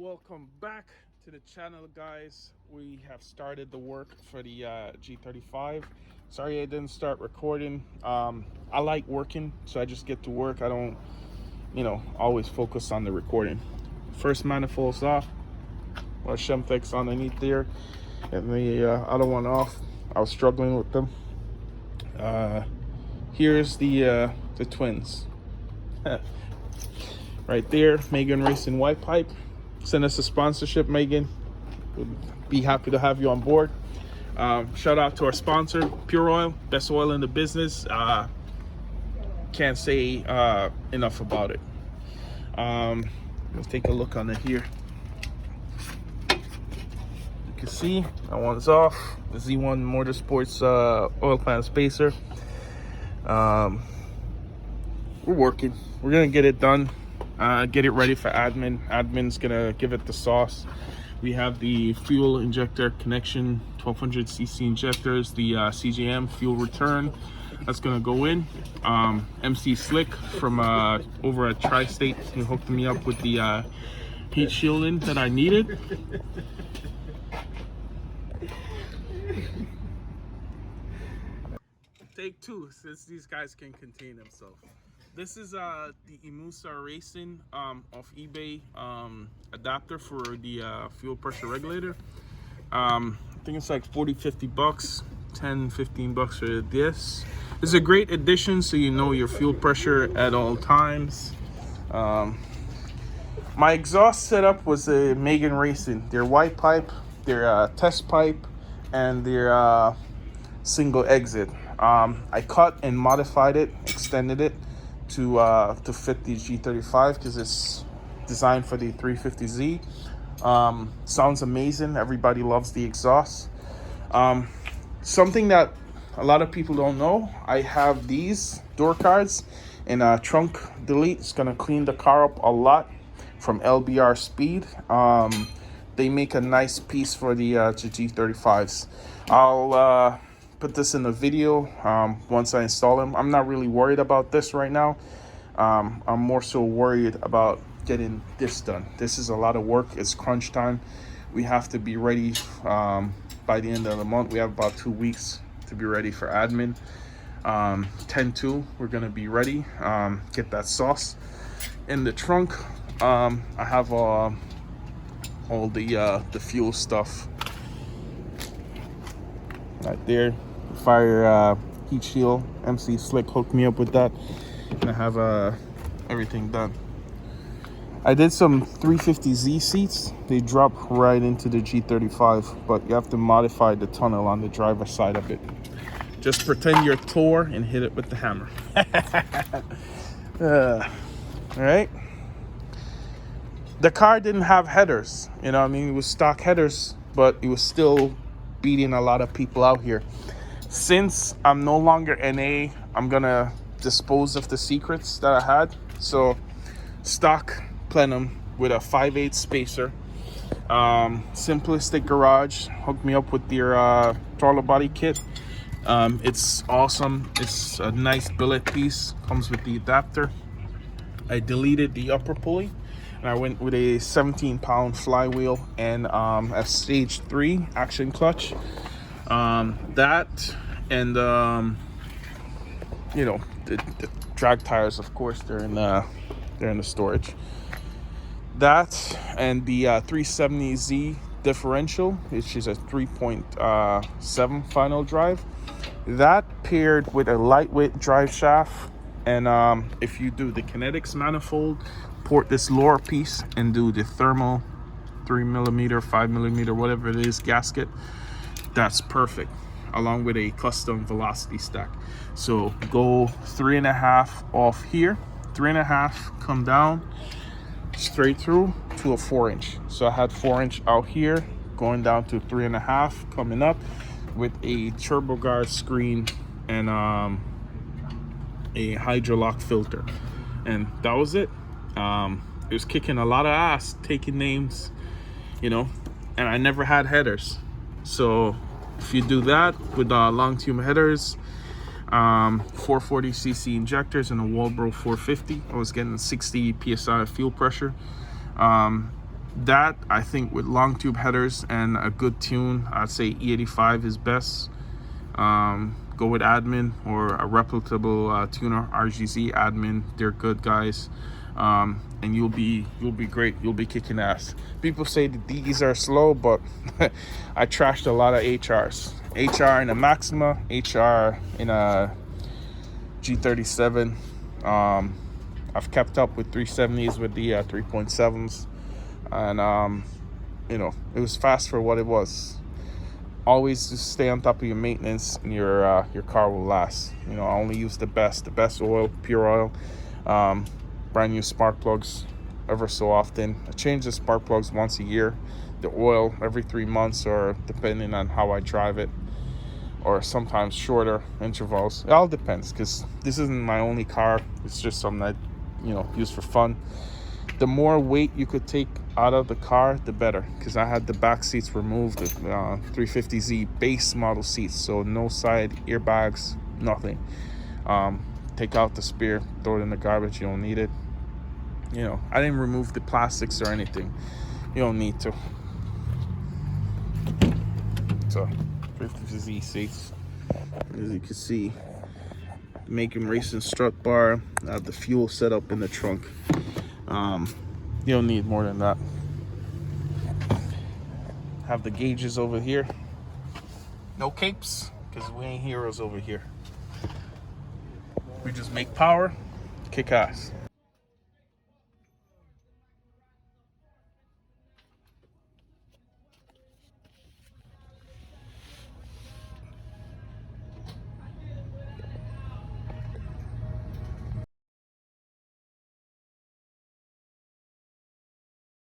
Welcome back to the channel, guys. We have started the work for the G35. Sorry I didn't start recording. I like working, so I just get to work. I don't always focus on the recording. First manifold's off, Shemtex underneath there, and the other one off. I was struggling with them. Here's the twins. Right there, Megan Racing White Pipe. Send us a sponsorship, Megan. We'd be happy to have you on board. Shout out to our sponsor, Pure Oil, best oil in the business. Can't say enough about it. Let's take a look on it here. You can see that one's off. The Z1 Motorsports oil pan spacer. We're working. We're gonna get it done. Get it ready for admin. Admin's gonna give it the sauce. We have the fuel injector connection, 1200cc injectors, the CJM fuel return that's gonna go in. MC Slick from over at Tri-State, he hooked me up with the heat shielding that I needed. Take two, since these guys can contain themselves. This is the Imusa Racing off eBay adapter for the fuel pressure regulator. I think it's like 40-50 bucks, 10-15 bucks for this. It's a great addition, so you know your fuel pressure at all times. My exhaust setup was a Megan Racing, their white pipe, their test pipe, and their single exit. I cut and modified it, extended it to fit the G35 because it's designed for the 350Z. Sounds amazing. Everybody loves the exhaust. Something that a lot of people don't know, I have these door cards and trunk delete. It's gonna clean the car up a lot from LBR Speed. They make a nice piece for the G35s. I'll put this in the video once I install them. I'm not really worried about this right now. I'm more so worried about getting this done. This is a lot of work. It's crunch time. We have to be ready by the end of the month. We have about 2 weeks to be ready for admin. 10-2, we're gonna be ready. Get that sauce in the trunk. I have all the fuel stuff right there. Fire heat shield. MC Slick hooked me up with that, and I have everything done. I did some 350Z seats. They drop right into the G35, but you have to modify the tunnel on the driver's side of it. Just pretend you're Thor and hit it with the hammer. All right. The car didn't have headers. You know what I mean? It was stock headers, but it was still beating a lot of people out here. Since I'm no longer NA, I'm gonna dispose of the secrets that I had. So stock plenum with a 5/8 spacer. Simplistic Garage hooked me up with their throttle body kit. It's awesome. It's a nice billet piece. Comes with the adapter. I deleted the upper pulley, and I went with a 17-pound flywheel and a stage 3 action clutch. That and the drag tires, of course, they're in the storage. That and the 370Z differential, which is a 3.7 final drive. That paired with a lightweight drive shaft, and if you do the kinetics manifold, port this lower piece and do the thermal 3mm, 5mm, whatever it is, gasket. That's perfect, along with a custom velocity stack. So go 3.5 off here, 3.5, come down straight through to a 4-inch. So I had 4-inch out here, going down to 3.5, coming up with a TurboGuard screen and a Hydrolock filter, and that was it. It was kicking a lot of ass, taking names, and I never had headers. So if you do that with long tube headers, 440cc injectors and a Walbro 450, I was getting 60 psi of fuel pressure. That, I think, with long tube headers and a good tune, I'd say E85 is best. Go with admin or a reputable tuner, RGZ admin. They're good guys, and you'll be great. You'll be kicking ass. People say the D's are slow, but I trashed a lot of HRs. HR in a Maxima, HR in a G37. I've kept up with 370s with the 3.7s, and you know, it was fast for what it was. Always just stay on top of your maintenance, and your car will last. You know, I only use the best oil, pure oil. Brand new spark plugs ever so often. I change the spark plugs once a year. The oil every 3 months, or depending on how I drive it, or sometimes shorter intervals. It all depends, because this isn't my only car. It's just something I, you know, use for fun. The more weight you could take out of the car, the better, because I had the back seats removed, 350Z base model seats, so no side airbags, nothing. Take out the spare, throw it in the garbage. You don't need it. You know, I didn't remove the plastics or anything. You don't need to. So 350Z seats, as you can see, Macon Racing strut bar. I have the fuel set up in the trunk. You don't need more than that. Have the gauges over here. No capes, because we ain't heroes over here. We just make power, kick ass.